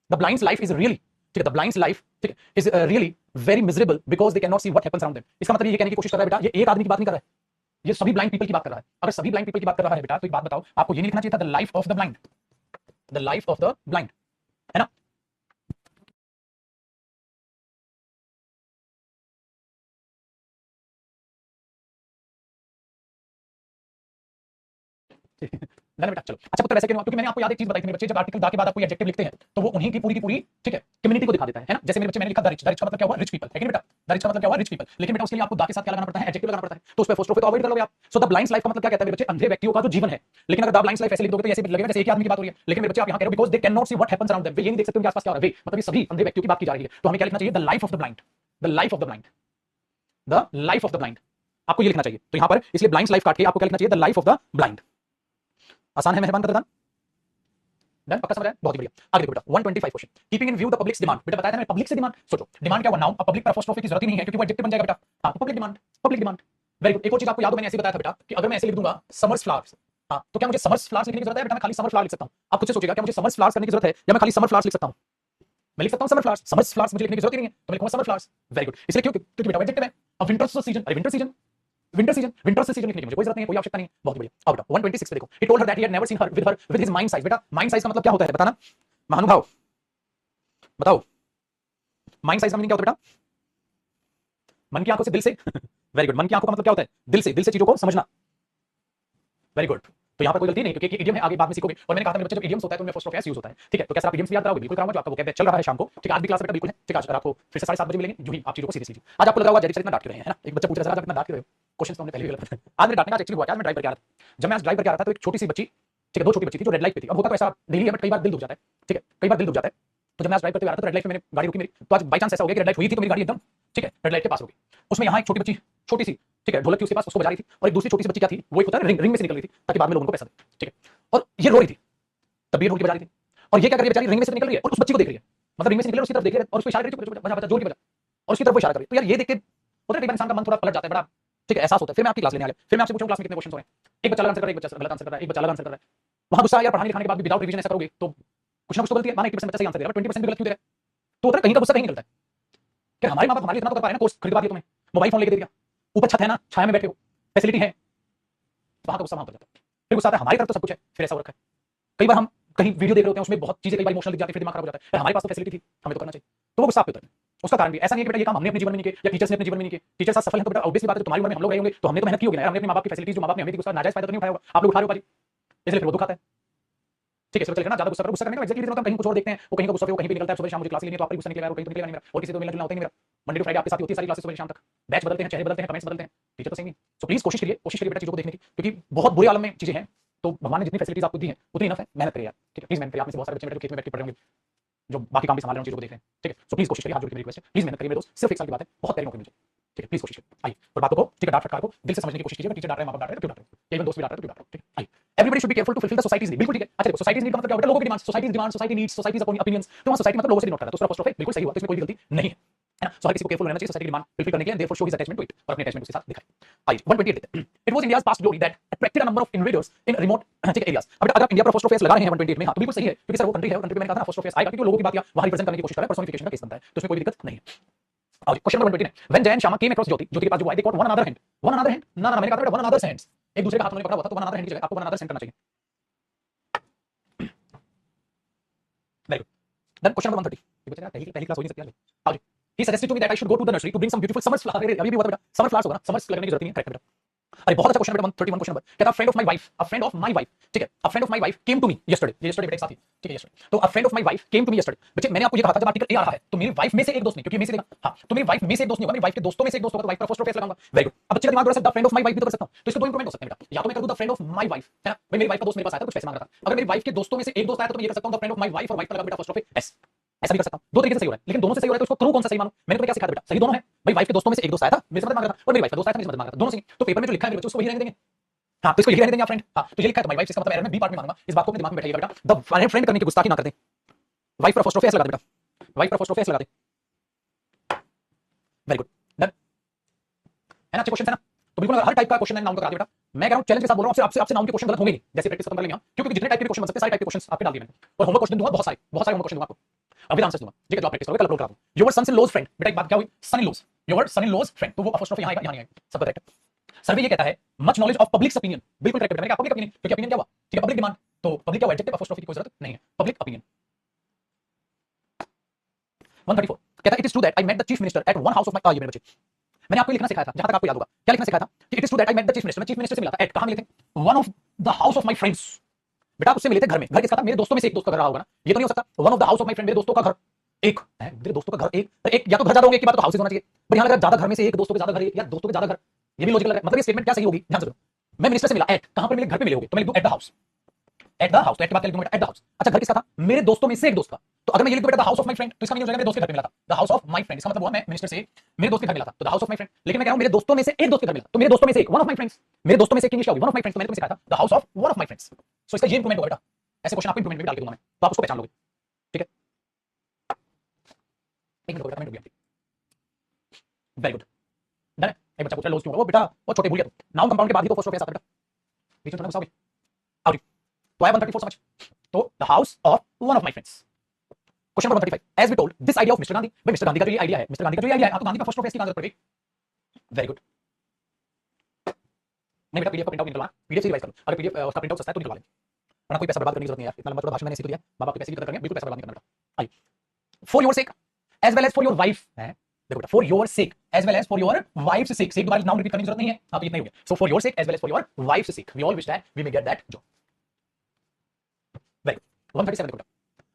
the blinds life is really, ठीक है, द ब्लाइंड्स लाइफ, ठीक है, is really very miserable because they cannot see what happens around them. इसका मतलब ये कहने की कोशिश कर रहा है बेटा, ये एक आदमी की बात नहीं कर रहा है, ये सभी ब्लाइंड पीपल की बात कर रहा है। अगर सभी ब्लाइंड पीपल की बात कर रहा है बेटा, तो एक बात बताओ, आपको ये नहीं लिखना चाहिए था the life of the blind, the life of the blind, है ना। ना बेटा चलो, अच्छा पुत्र वैसे क्यों, क्योंकि मैंने आपको याद एक चीज बताई थी मेरे बच्चे, जब आर्टिकल दा के बाद आप कोई एडजेक्टिव लिखते हैं तो वो उन्हीं की पूरी, ठीक है, कम्युनिटी को दिखा देता है ना। जैसे मेरे बच्चे मैंने लिखा द रिच, द रिच का मतलब क्या हुआ, रिच पीपल, है कि नहीं बेटा, द रिच का मतलब क्या हुआ, रिच पीपल, लेकिन बेटा उसके लिए आपको दा के साथ क्या लगाना पड़ता है, एडजेक्टिव लगाना पड़ता है, तो उस पे अपोस्ट्रोफी तो अवॉइड कर लोगे आप। सो द ब्लाइंड्स लाइफ का मतलब क्या कहता है मेरे बच्चे, अंधे व्यक्तियों का जो जीवन है। लेकिन अगर द ब्लाइंड्स लाइफ ऐसे लिख दोगे तो ऐसे लगेगा जैसे एक ही आदमी की बात हो रही है, लेकिन मेरे बच्चे आप यहां कह रहे हो because they cannot see what happens around them, वे ये नहीं देख सकते उनके आसपास क्या हो रहा है, वे मतलब ये सभी अंधे व्यक्तियों की बात की जा रही है। तो हमें क्या लिखना चाहिए, the life of the blind, the life of the blind, the life of the blind, आपको ये लिखना चाहिए। तो यहां पर इसलिए ब्लाइंड्स लाइफ काट के आपको क्या लिखना चाहिए, the life of the blind. आसान है मेहरबान कदरदान, डन, पक्का समझ आया, बहुत ही बढ़िया। आगे देखो बेटा 125 question, keeping in view the publics demand, बेटा बताया था मैंने पब्लिक से डिमांड, सोचो डिमांड क्या हुआ, नाउन, अब पब्लिक पर अपोस्ट्रोफी की जरूरत ही नहीं है क्योंकि वो एडजेक्टिव बन जाएगा बेटा, हां public demand, public demand, very good. एक और चीज आपको याद हो मैंने ऐसे बताया था बेटा कि अगर मैं ऐसे लिख दूंगा समर्स फ्लावर्स, हां तो क्या मुझे समर्स फ्लावर्स लिखने की जरूरत है बेटा, मैं खाली समर फ्लावर लिख सकता हूं। आप खुद से सोचिएगा क्या मुझे समर्स फ्लावर्स करने की जरूरत है या मैं खाली समर फ्लावर्स लिख सकता हूं, मैं लिख सकता हूं समर फ्लावर्स, समर्स फ्लावर्स मुझे लिखने की जरूरत ही नहीं है, तो मैं लिखूंगा समर फ्लावर्स, वेरी गुड। इसलिए क्यों, क्योंकि बेटा एडजेक्टिव है। अब विंटर सीजन, अरे winter season, winter season, winter season लिखने की मुझे कोई जरूरत नहीं है, कोई आवश्यकता नहीं है, बहुत बढ़िया। अब बेटा 126 पे देखो, he told her that he had never seen her with his mind size, बेटा माइंड साइज का मतलब क्या होता है बताना महानुभाव, बताओ माइंड साइज का मीनिंग क्या होता है बेटा, मन की आंखों से दिल से वेरी गुड, मन की आंखों का मतलब क्या होता है, दिल से चीजों को समझना, वेरी गुड। तो यहां पर कोई गलती नहीं क्योंकि इडियम है, आगे बाद में सीखोगे। और मैंने कहा था मेरे बच्चे जब इडियम्स होता है तो उनमें फर्स्ट ऑफ एस यूज होता है, ठीक है। तो कैसे आप इडियम्स भी याद कराओगे, बिल्कुल कराऊंगा, जो आपका वोकैब चल रहा है शाम को, ठीक है। आज भी क्लास बेटा बिल्कुल है, ठीक है। आज आपको फिर से 7:30 बजे मिलेंगे, जो ही आप चीजों को सीधे सीधे। आज आपको लगा होगा जैसे इतना डांट क्यों रहे हैं, है ना। एक बच्चा पूछ रहा था इतना डांट क्यों रहे हो, क्वेश्चन तो हमने पहले भी गलत आज मेरे डांटने का एक्चुअली हुआ क्या, मैं ड्राइव करके आ रहा था, जब मैं आज ड्राइव करके आ रहा था तो एक छोटी सी बच्ची, ठीक है, दो छोटी बच्ची थी जो रेड लाइट पे थी। अब होता तो ऐसा डेली है बट कई बार दिल दुख जाता है, ठीक है, कई बार दिल दुख जाता है। तो जब मैं आज ड्राइव करते आ रहा था तो रेड लाइट पे मैंने गाड़ी रुकी मेरी, तो आज बाई चांस ऐसा हो गया कि रेड लाइट हुई थी तो मेरी गाड़ी एकदम, ठीक है, रेड लाइट के पास हो गई। उसमें यहाँ एक छोटी बच्ची, छोटी सी, ठीक है, ढोलक थी उसके पास, उसको बजा रही थी, और एक दूसरी छोटी सी बच्ची क्या थी, वो एक होता है रिंग में से निकल रही थी ताकि बाद में लोगों को पैसा दे, ठीक है। और ये रो रही थी, तब भी ढोल की बजा रही थी, और ये क्या कर रही है बेचारी, रिंग में से निकल रही है और उस बच्ची को देख रही है, मतलब रिंग में से निकल रही है उसकी तरफ देख रही है और उसको इशारा कर रही है, बजा बजा जोर की बजा, और उसकी तरफ वो इशारा कर रही है। तो यार ये देख के होता है कई बार इंसान का मन थोड़ा पलट जाता है बड़ा, ठीक है, एहसास होता है। फिर मैं आपकी क्लास लेने आ गया, फिर मैं आपसे पूछूं क्लास में कितने क्वेश्चन हो रहे हैं, एक बच्चा अलग आंसर कर रहा है, एक बच्चा गलत आंसर कर रहा है, एक बच्चा अलग आंसर कर रहा है। वहां गुस्सा यार, पढ़ाने लिखाने के बाद भी विदाउट रिवीजन ऐसा करोगे तो कुछ ना कुछ तो गलती है। माना 80% बच्चा सही आंसर दे रहा है, 20% भी गलत क्यों दे रहा है, तो होता है कहीं का गुस्सा कहीं निकलता है कि हमारे माँ बाप हमारे लिए इतना तो कर पा रहे हैं ना, कोर्स खरीदवा दिया तुम्हें, मोबाइल फोन लेके दे दिया, ऊपर छत है ना, छाया में बैठे हो, फैसिलिटी है, वहां का गुस्सा वहां पर जाता है। फिर गुस्सा आता है हमारी तरफ तो सब कुछ है, फिर ऐसा हो रखा है। कई बार हम कहीं वीडियो देख रहे होते हैं, उसमें बहुत चीजें कई बार इमोशनल दिख जाती है, फिर दिमाग खराब हो जाता है, हमारे पास तो फैसिलिटी थी, हमें तो करना चाहिए, तो वो गुस्सा पे होता है। उसका कारण भी ऐसा नहीं है कि बेटा ये काम हमने अपने जीवन में नहीं किया या टीचर्स ने अपने जीवन में नहीं किया, टीचर साथ सफल है तो बेटा ऑब्वियसली बात है तुम्हारी उम्र में हम लोग रहे होंगे तो हमने तो मेहनत की होगी ना, हमने अपने माँ बाप की फैसिलिटीज जो माँ बाप ने हमें दी उसका नाजायज फायदा तो नहीं उठाया होगा, आप लोग उठा रहे हो पाजी, इसलिए फिर वो दुख आता है, ठीक है। इसलिए ना ज्यादा गुस्सा करो, गुस्सा करने का एग्जैक्टली रीजन होता है कहीं कुछ और देखते हैं, वो कहीं का गुस्सा वो कहीं भी निकलता है, सुबह शाम मुझे क्लास लेनी है तो आप गुस्सा निकलेगा और कहीं तो निकलेगा नहीं मेरा, और किसी तो मिलना जुलना होता ही नहीं मेरा, मंडे टू फ्राइडे आपके साथ होती है सारी क्लासेस सुबह शाम तक, बैच बदलते हैं, चेहरे बदलते हैं, कमेंट्स बदलते हैं, टीचर तो सही नहीं। सो प्लीज कोशिश करिए बेटा चीजों को देखने की, क्योंकि बहुत बुरे आलम में चीजें हैं, तो भगवान ने जितनी फैसिलिटीज आपको दी हैं उतनी इनफ है, मेहनत करिए यार, ठीक है, प्लीज मेहनत करिए। आप में से बहुत सारे बच्चे बेटा जो खेत में बैठ के पढ़ रहे होंगे, जो बाकी काम भी संभाल रहे हैं, चीजों को देख रहे हैं, ठीक है। सो प्लीज कोशिश करिए, हाथ जोड़ के मेरी रिक्वेस्ट है, प्लीज मेहनत करिए मेरे दोस्त, सिर्फ 1 साल की बात है, बहुत प्यारी नौकरी मुझे, ठीक है, प्लीज कोशिश करिए। आइए और बातों को, ठीक है, डांट फटकार को दिल से समझने की कोशिश कीजिए। टीचर डांट रहे हैं, माँ बाप डांट रहे हैं तो क्यों डांट रहे हैं, इवन दोस्त भी डांट रहे हैं तो क्यों डांट रहे हैं, ठीक है। आइए everybody should be careful to fulfil the society's need, बिल्कुल ठीक है। अच्छा देखो सोसाइटीज नीड का मतलब क्या होता है, लोगों की demand, societies demand, society needs, societies opinions, तो वहां सोसाइटी मतलब लोगों से डिनोट कर रहा है, तो उसका अपोस्ट्रोफ बिल्कुल सही हुआ, तो इसमें कोई भी गलती नहीं है, है ना। सो हर किसी को केयरफुल रहना चाहिए सोसाइटी की डिमांड फुलफिल करने के लिए, therefore show his attachment to it, और अपने अटैचमेंट उसके साथ दिखाए। आइए 128 देखते हैं। It was India's past glory that attracted a number of invaders in remote, ठीक है, एरियाज। अब अगर आप इंडिया पर अपोस्ट्रोफ लगा रहे हैं 128 में, हां तो बिल्कुल सही है क्योंकि सर वो कंट्री है, कंट्री में मैंने कहा था अपोस्ट्रोफ आएगा क्योंकि लोगों की बात या वहां रिप्रेजेंट करने की कोशिश कर रहा है, पर्सोनिफिकेशन का केस बनता है, तो इसमें कोई दिक्कत नहीं है। और क्वेश्चन नंबर 29, व्हेन जय एंड श्यामा केम अक्रॉस ज्योति, ज्योति के पास जो आए, they caught one another hand, one another hand, ना मैंने कहा था बेटा वन अनदर हैंड्स, एक दूसरे का हाथ उन्होंने पकड़ा हुआ था, तो वन अनदर हैंड की जगह आपको वन अनदर सेंड करना चाहिए, very good. Then question number 130, ये बच्चा पहली क्लास हो नहीं सकती आज, आओ जी। He suggested to me that I should go to the nursery to bring some beautiful summer flower, अभी भी हुआ था बेटा, समर फ्लावर्स होगा ना, समर लगने की जरूरत नहीं है, करेक्ट बेटा। अरे बहुत अच्छा क्वेश्चन बेटा 131 क्वेश्चन नंबर, कहता friend of my wife, a friend of my wife, ठीक है, a friend of my wife came to me yesterday, ये यस्टरडे बेटा एक साथ ही, ठीक है यस्टरडे। तो a friend of my wife came to me yesterday, बच्चे मैंने आपको ये कहा था जब आर्टिकल ए आ रहा है तो मेरी वाइफ में से एक दोस्त नहीं, क्योंकि मैं से देखा, हां तो मेरी वाइफ में से एक दोस्त नहीं होगा, मेरी वाइफ के दोस्तों में से एक दोस्त होगा, तो वाइफ पर फर्स्ट फेस लगाऊंगा, वेरी गुड। अब बच्चे का दिमाग थोड़ा सा the friend of my wife भी तो कर सकता हूं, तो इसको दो इंप्रूवमेंट हो सकते हैं बेटा, या तो मैं कर दूं the friend of my wife, है ना, भाई मेरी वाइफ का दोस्त मेरे पास आया था कुछ पैसे मांग रहा था, अगर मेरी वाइफ के दोस्तों में से एक दोस्त आया तो मैं ये कर सकता हूं the friend of my wife, और वाइफ पर लगा बेटा फर्स्ट ऑफ एस, ऐसा भी कर सकता हूं, दो तरीके से सही हो रहा है, लेकिन दोनों से सही हो रहा है तो इसको करूं कौन सा सही मानूं, मैंने तुम्हें क्या सिखाया बेटा, सही दोनों है, भाई वाइफ के दोस्तों में से एक दोस्त आया था मेरे से मदद मांग रहा था, और मेरी वाइफ का दोस्त आया था मेरे से मदद मांग रहा था, दोनों सही। तो पेपर में जो लिखा है मेरे बच्चों को वही रहने देंगे, हाँ, तो इसको यही रहने देंगे आप फ्रेंड। हाँ, तो ये लिखा है तो माय वाइफ, इसका मतलब एरर में बी पार्ट में मांगूंगा। इस बात को अपने दिमाग में बैठाइएगा बेटा। द फ्रेंड करने की गुस्ताखी ना कर दें। वाइफ पर अपोस्ट्रोफी एस लगा दे बेटा, वाइफ पर अपोस्ट्रोफी एस लगा दे। वेरी गुड, डन है ना। अच्छे क्वेश्चन है ना। तो बिल्कुल हर टाइप का क्वेश्चन है नाउन का करा दिया बेटा। मैं कह रहा हूं चैलेंज के साथ बोल रहा हूं आपसे, आपसे नाउन के क्वेश्चन गलत होंगे नहीं, जैसे प्रैक्टिस खत्म कर लेंगे हम, क्योंकि जितने टाइप के क्वेश्चन बन सकते हैं सारे टाइप के क्वेश्चन आपके डाल दिए मैंने। और होमवर्क क्वेश्चन दूंगा बहुत सारे होमवर्क क्वेश्चन दूंगा आपको, अभी आंसर दूंगा, ठीक है। जो आप प्रैक्टिस करोगे कल अपलोड करा दूं। Your son in law's friend, बेटा एक बात क्या हुई, son in law's, your son in law's friend, तो वो अपोस्ट्रोफी यहां आएगा, यहां नहीं आएगा, सब करेक्ट है। सर्वे ये कहता है much knowledge of public opinion, बिल्कुल करेक्ट बेटा। मैंने कहा पब्लिक ओपिनियन, तो क्या ओपिनियन क्या हुआ, ठीक है, पब्लिक डिमांड, तो पब्लिक क्या एडजेक्टिव, अपोस्ट्रोफी की कोई जरूरत नहीं है, पब्लिक ओपिनियन। 134 कहता है it is true that I met the chief minister at one house of my, ये मेरे बच्चे मैंने आपको लिखना सिखाया था, जहां तक आपको याद होगा क्या लिखना सिखाया था कि it is true that I met the chief minister, मैं चीफ मिनिस्टर से मिला था, एट कहां मिले थे, one of the house of my friends. बेटा उससे मिले थे घर में, घर किसका था, मेरे दोस्तों में से एक दोस्त का घर रहा होगा ना, ये तो नहीं हो सकता one of the house of my friend, मेरे दोस्तों का घर एक है, मेरे दोस्तों का घर एक, एक या तो घर ज्यादा होंगे, एक की बात तो हाउसेस होना चाहिए, पर यहां लग रहा है ज्यादा घर में से एक, दोस्तों के ज्यादा घर एक, या दोस्तों के ज्यादा घर, ये भी लॉजिकल लग रहा है। मतलब ये स्टेटमेंट क्या सही होगी, ध्यान से सुनो। मैं मिनिस्टर से मिला, एट कहां पर मिले, घर पे मिले होगे, तो मैं लिख दूं at the house, at the house, तो एट के बाद लिख दूं बेटा एट द हाउस। अच्छा घर किसका था, मेरे दोस्तों में से एक दोस्त का, तो अगर मैं ये लिख दूं बेटा the house of my friend, तो इसका मीनिंग हो जाएगा मेरे दोस्त के घर पे मिला था, the house of my friend, इसका मतलब हुआ मैं मिनिस्टर से मेरे दोस्त के घर मिला था, तो the house of my friend. लेकिन मैं कह रहा हूं मेरे दोस्तों में से एक दोस्त के घर मिला, तो मेरे दोस्तों में से एक, वन ऑफ माय फ्रेंड्स, मेरे दोस्तों में से एक इंग्लिश क्या होगी, वन ऑफ माय फ्रेंड्स, तो मैंने तुम्हें सिखाया था the house of one of my friends. So इसका ये इंप्रूवमेंट होगा बेटा, ऐसे क्वेश्चन आपको इंप्रूवमेंट में भी डाल के दूंगा मैं, तो आप उसको पहचान लोगे, ठीक है। एक मिनट हो गया, कमेंट हो गया, वेरी गुड, डन है। एक बच्चा पूछ रहा है लॉज क्यों होगा, वो बेटा वो छोटे भूल गया, तो नाउन कंपाउंड के बाद ही तो फर्स्ट ऑफ एस आता है बेटा, बीच में थोड़ा घुसाओगे, आओ जी। तो आया 134 समझ, तो the house of one of my friends. Question number 135, as we told this idea of mister Gandhi, भाई मिस्टर गांधी का जो ये आइडिया है, मिस्टर गांधी का जो ये आइडिया है, आप तो गांधी का फर्स्ट ऑफ एस की आंसर पड़ गई, वेरी गुड। नहीं बेटा पीडीएफ का प्रिंट आउट निकलवा, पीडीएफ से रिवाइज करो, अगर पीडीएफ उसका प्रिंट आउट सस्ता है तो निकलवा लें, वरना कोई पैसा बर्बाद करने की जरूरत नहीं है यार, इतना लंबा चौड़ा भाषण मैंने इसी को दिया, मां बाप के पैसे की कदर करेंगे, बिल्कुल पैसा बर्बाद नहीं करना बेटा। आइए, for your sake as well as for your wife है, देखो बेटा for your sake as well as for your wife's sake, sake दोबारा नाउन रिपीट करने की जरूरत नहीं है, आप इतना ही हो गया। So for your sake as well as for your wife's sake, we all wish that we may get that job, very good. 137 देखो बेटा,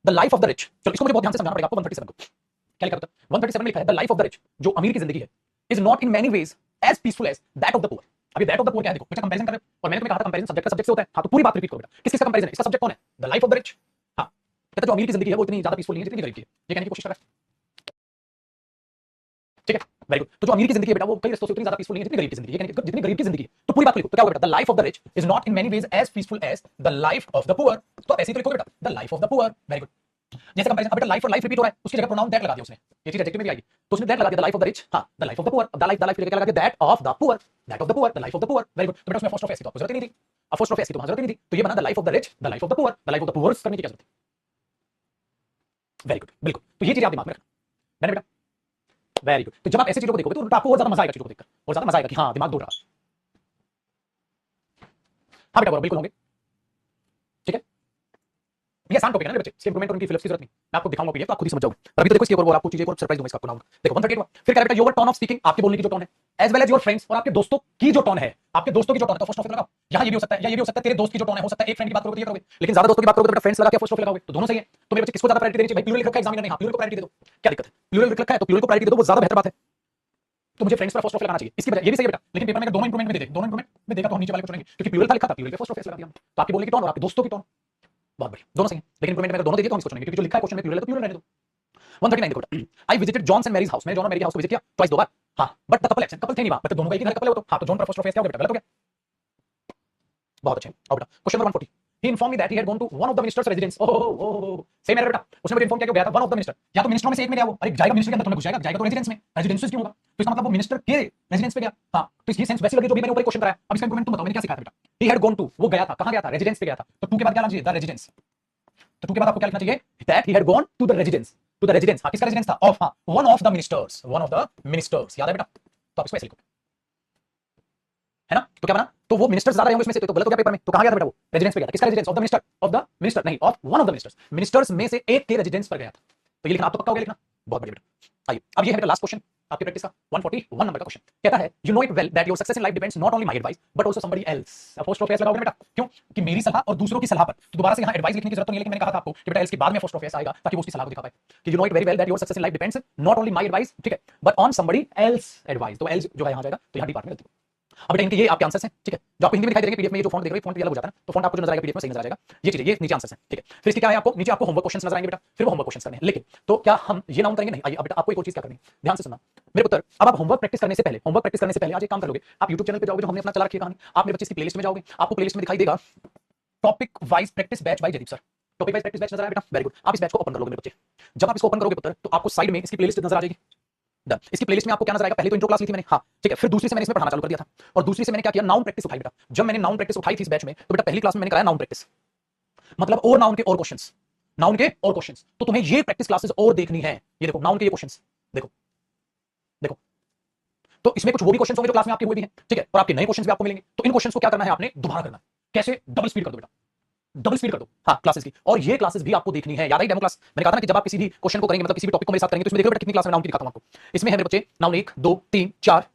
the life of the rich, चलो इसको मुझे बहुत ध्यान से समझाना पड़ेगा आपको। 137 को क्या लिखा था, 137 में लिखा है the life of the rich, जो अमीर की जिंदगी है, is not in many ways as peaceful as that of the poor. अभी दैट ऑफ द पुअर क्या है, देखो बच्चा कंपैरिजन कर रहे हो, और मैंने तुम्हें कहा था कंपैरिजन सब्जेक्ट का सब्जेक्ट से होता है, हाँ तो पूरी बात रिपीट करो बेटा, किस किस का कंपैरिजन है, इसका सब्जेक्ट कौन है, the life of the rich. हाँ कहता जो अमीर की जिंदगी है वो इतनी ज्यादा पीसफुल नहीं है जितनी गरीब की है, ये कहने की कोशिश कर रहा है, ठीक है, वेरी गुड। तो जो अमीर की जिंदगी है बेटा वो कई रिश्तों से उतनी ज्यादा पीसफुल नहीं है जितनी गरीब की जिंदगी है, यानी कि जितनी गरीब की जिंदगी है, तो पूरी बात लिखो, तो क्या होगा बेटा, the life of the rich is not in many ways as peaceful as the life of the poor, तो आप ऐसे ही तो लिखोगे बेटा, the life of the poor, very good. जैसे कंपैरिजन, अब बेटा लाइफ और लाइफ रिपीट हो रहा है, उसकी जगह प्रोनाउन दैट लगा दिया उसने, ये चीज एडजेक्टिव में भी आएगी, तो उसने दैट लगा दिया, the life of the rich, हां the life of the poor, the life की जगह लगा दिया that of the poor, that of the poor, the life of the poor, very good. तो बेटा उसमें फर्स्ट ऑफ एस की तो आपको जरूरत ही नहीं थी, अब फर्स्ट ऑफ एस की तो जरूरत ही नहीं थी, तो ये बना the life of the rich, the life of the poor, the life of the poor करने की क्या जरूरत थी, वेरी गुड, बिल्कुल। तो ये चीज आप दिमाग में रखना, बेटा वेरी गुड। तो जब आप ऐसी चीजों को देखोगे तो आपको और ज्यादा मजा आएगा चीजों को देखकर, और ज्यादा मजा आएगा कि हाँ दिमाग दौड़ रहा। हाँ बेटा बिल्कुल होंगे, ठीक है। ये आसान टॉपिक है ना बच्चे, इसके इंप्रूवमेंट और इनकी फिलअप्स की जरूरत नहीं, मैं आपको दिखाऊंगा पीडीएफ तो आप खुद ही समझ जाओगे। अभी तो देखो इसके ऊपर और आपको चीजें और सरप्राइज दूंगा इसका, आपको नाम देखो 138 हुआ, फिर कह रहा बेटा योर टोन ऑफ स्पीकिंग, आपके बोलने की जो टोन है, as well as your friends, और आपके दोस्तों की जो टोन है, आपके दोस्तों की जो टोन है, तो फर्स्ट ऑफ लगाओ। यहाँ ये भी हो सकता है, या ये भी हो सकता है तेरे दोस्त की जो टोन है, हो सकता है एक फ्रेंड की बात करोगे तो ये करोगे, लेकिन ज्यादा दोस्तों की बात करोगे तो बेटा फ्रेंड्स लगा के फर्स्ट ऑफ लगाओगे, तो दोनों सही है। तो मेरे बच्चे किसको ज्यादा प्रायोरिटी देनी चाहिए, भाई प्लूरल लिख रखा है एग्जामिनर ने, हाँ प्लूरल को प्रायोरिटी दे दो, क्या दिक्कत है, प्लूरल लिख रखा है तो प्लूरल को प्रायोरिटी दे दो, वो ज्यादा बेहतर बात है। तो मुझे फ्रेंड्स पर फर्स्ट ऑफ लगाना चाहिए, इसकी वजह ये भी सही है बेटा, लेकिन पेपर में अगर दोनों इंप्रूवमेंट में दे दे, दोनों इंप्रूवमेंट में देगा तो हम नीचे वाले को चुनेंगे, क्योंकि प्लूरल था लिखा था, प्लूरल पे फर्स्ट ऑफ लगा दिया, तो आपके बोलने की टोन और आपके दोस्तों की टोन बहुत बढ़िया, दोनों सही है। लेकिन इंप्रूवमेंट में अगर दोनों दे दिए तो हम इसको चुनेंगे, क्योंकि जो लिखा है क्वेश्चन में प्लूरल है तो प्लूरल रहने दो। 139 देखो बेटा, I visited John and Mary's house, मैंने जॉन और मैरी के हाउस को विजिट किया ट्वाइस, दो बार, हां but the couple absent, couple थे नहीं वहां, बट दोनों का एक ही घर कपल है वो तो, हां तो जॉन पर फर्स्ट ऑफ क्या हो गया बेटा, गलत हो गया, बहुत अच्छे। और बेटा question number 140, he informed me that he had gone to one of the minister's residence, same error बेटा, उसने मुझे इन्फॉर्म किया कि गया था वन ऑफ द मिनिस्टर, या तो मिनिस्टरों में से एक में गया वो, अरे जाएगा मिनिस्टर के अंदर तो घुस जाएगा, जाएगा तो रेजिडेंस में, रेजिडेंस क्यों होगा, तो इसका मतलब वो मिनिस्टर के रेजिडेंस पे गया, हां तो ये सेंस वैसे लगे जो भी मैंने ऊपर क्वेश्चन कराया। अब इसका इंप्रूवमेंट तुम बताओ मैंने क्या सिखाया बेटा, he had gone to, वो गया था, कहां गया था, रेजिडेंस पे गया था, तो टू के बाद क्या लाना चाहिए, द रेजिडेंस, तो टू के बाद आपको क्या लिखना चाहिए, that he had gone to the residence, to the residence, हां किसका रेजिडेंस था, ऑफ, हां one of the ministers, one of the ministers, याद है बेटा, तो आप इसको ऐसे लिखो, है ना। तो क्या बना, तो वो मिनिस्टर्स ज्यादा रहे होंगे इसमें से, तो गलत हो गया पेपर में, तो कहां गया था बेटा वो, रेजिडेंस पे गया था, किसका residence, of the minister, of the minister नहीं, of one of the ministers, ministers में से एक के रेजिडेंस पर गया था, तो ये लिखना आप तो पक्का हो गया लिखना, बहुत बढ़िया बेटा। आइए अब ये है बेटा लास्ट क्वेश्चन आपकी प्रैक्टिस का, 141 नंबर का क्वेश्चन कहता है, you know it well that your success in life depends not only my advice but also somebody else, apostrophe S लगाओगे बेटा, क्यों कि मेरी सलाह और दूसरों की सलाह पर, तो दोबारा से यहां एडवाइस लिखने की जरूरत नहीं है, लेकिन मैंने कहा था आपको कि बेटा एल्स के बाद में अपोस्ट्रोफ एस आएगा ताकि वो उसकी सलाह को दिखा पाए, कि you know it very well that your success in life depends not only my advice, ठीक है, but on somebody else advice, तो एल्स जो है यहां जाएगा, तो यहां डी पार्ट में गलती, अब बेटा इनके ये आपके आंसर्स हैं, ठीक है, जो आपको हिंदी में दिखाई देंगे पीडीएफ में, ये जो फॉन्ट देख रहे हो फॉन्ट भी अलग हो जाता है ना, तो फॉन्ट आपको जो नजर आएगा पीडीएफ में सही नजर आ जाएगा, ये चीजें, ये नीचे आंसर्स हैं, ठीक है। फिर इसके क्या है, आपको नीचे आपको होमवर्क क्वेश्चंस नजर आएंगे बेटा, फिर वो होमवर्क क्वेश्चंस करने हैं, लेकिन तो क्या हम ये नाउन करेंगे? नहीं। आइए अब बेटा आपको एक और चीज क्या करनी है, ध्यान से सुनना मेरे पुत्र। अब आप होमवर्क प्रैक्टिस करने से पहले, होमवर्क प्रैक्टिस करने से पहले आज एक काम कर लोगे, आप YouTube चैनल पे जाओगे, जो हमने अपना चला रखी है कहानी, आप मेरे बच्चे इसकी प्लेलिस्ट में जाओगे, आपको प्लेलिस्ट में दिखाई देगा topic wise practice batch by Jaideep sir, topic wise practice batch नजर आया बेटा, वेरी गुड। आप इस बैच को ओपन कर लोगे मेरे बच्चे, जब आप इसको ओपन करोगे पुत्र तो आपको साइड में इसकी प्लेलिस्ट नजर आ जाएगी। डन। इसकी प्लेलिस्ट में आपको क्या नजर आएगा, पहले तो इंट्रो क्लास ली थी मैंने, हाँ ठीक है, फिर दूसरी से मैंने इसमें पढ़ाना चालू कर दिया था, और दूसरी से मैंने क्या किया, नाउन प्रैक्टिस उठाई बेटा। जब मैंने नाउन प्रैक्टिस उठाई थी इस बैच में, तो बेटा पहली क्लास में मैंने कराया नाउन प्रैक्टिस, मतलब और नाउन के और क्वेश्चंस, नाउन के और क्वेश्चंस, तो तुम्हें ये प्रैक्टिस क्लासेस और देखनी है। ये देखो नाउन के ये क्वेश्चंस, देखो देखो, तो इसमें कुछ वो भी क्वेश्चंस होंगे जो क्लास में आपके हुए भी हैं, ठीक है, और आपके नए क्वेश्चंस भी आपको मिलेंगे, तो इन क्वेश्चंस को क्या करना है आपने, दोबारा करना है। कैसे? डबल स्पीड कर दो बेटा, डबल स्पीड कर दो, हाँ क्लासेस की, और ये क्लासेस भी आपको देखनी है। याद आई डेमो क्लास, मैंने कहा था ना कि जब आप किसी भी क्वेश्चन को करेंगे, मतलब किसी भी टॉपिक को मेरे साथ करेंगे, तो इसमें देखो बेटा कितनी क्लास में नाउन की दिखाता हूं आपको। इसमें है मेरे बच्चे नाउन 1 2 3 4